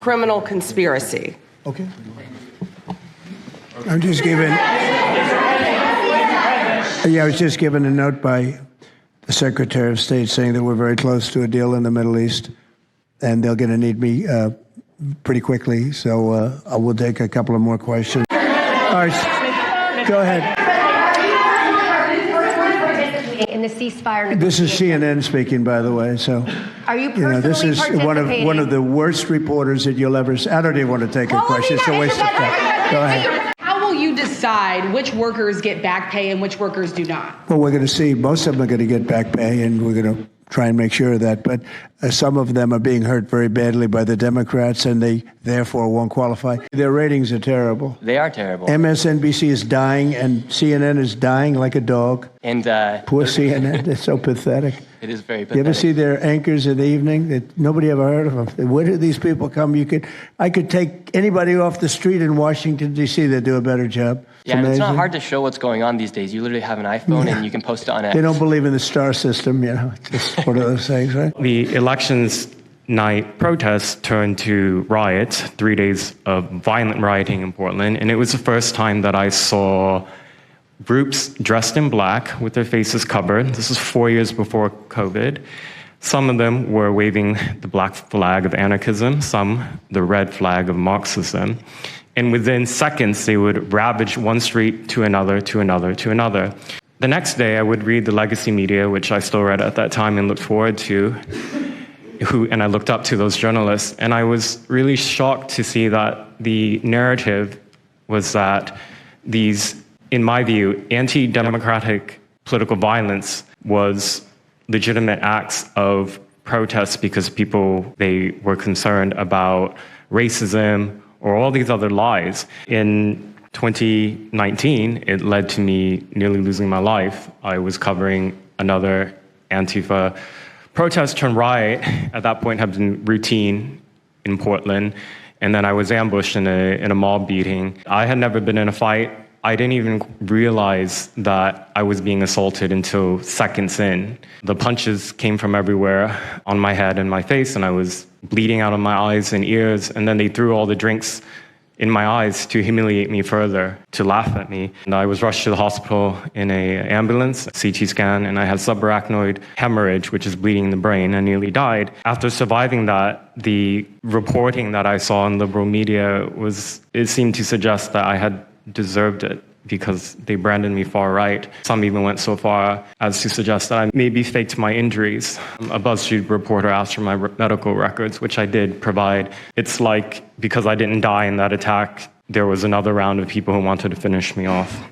criminal conspiracy. Okay. I'm just giving. Yeah, I was just given a note by the Secretary of State saying that we're very close to a deal in the Middle East, and they're going to need me pretty quickly. So I will take a couple of more questions. All right, go ahead. In the ceasefire This is CNN speaking, by the way. So, are you personally this is one of the worst reporters that you'll ever see. I don't even want to take a question. It's a waste of time. Go ahead. How will you decide which workers get back pay and which workers do not? Well, we're going to see. Most of them are going to get back pay, and we're going to try and make sure of that. But some of them are being hurt very badly by the Democrats, and they therefore won't qualify. Their ratings are terrible. They are terrible. MSNBC is dying, and CNN is dying like a dog. And poor CNN. It's so pathetic. It is very pathetic. You ever see their anchors in the evening? That nobody ever heard of them. Where do these people come? I could take anybody off the street in Washington, D.C. that do a better job. Yeah, and it's not hard to show what's going on these days. You literally have an iPhone and you can post it on X. They don't believe in the star system, It's just one of those things, right? The elections night protests turned to riots, 3 days of violent rioting in Portland, and it was the first time that I saw groups dressed in black with their faces covered. This is 4 years before COVID. Some of them were waving the black flag of anarchism, some the red flag of Marxism. And within seconds, they would ravage one street to another, to another, to another. The next day, I would read the legacy media, which I still read at that time and looked forward to, and I looked up to those journalists. And I was really shocked to see that the narrative was that these, in my view, anti-democratic political violence was legitimate acts of protest because they were concerned about racism or all these other lies. In 2019, it led to me nearly losing my life. I was covering another Antifa protest turned riot. At that point, had been routine in Portland. And then I was ambushed in a mob beating. I had never been in a fight. I didn't even realize that I was being assaulted until seconds in. The punches came from everywhere on my head and my face, and I was bleeding out of my eyes and ears, and then they threw all the drinks in my eyes to humiliate me further, to laugh at me. And I was rushed to the hospital in an ambulance, CT scan, and I had subarachnoid hemorrhage, which is bleeding in the brain, and nearly died. After surviving that, the reporting that I saw in liberal media it seemed to suggest that I had deserved it because they branded me far right. Some even went so far as to suggest that I maybe faked my injuries. A BuzzFeed reporter asked for my medical records, which I did provide. It's like because I didn't die in that attack, there was another round of people who wanted to finish me off.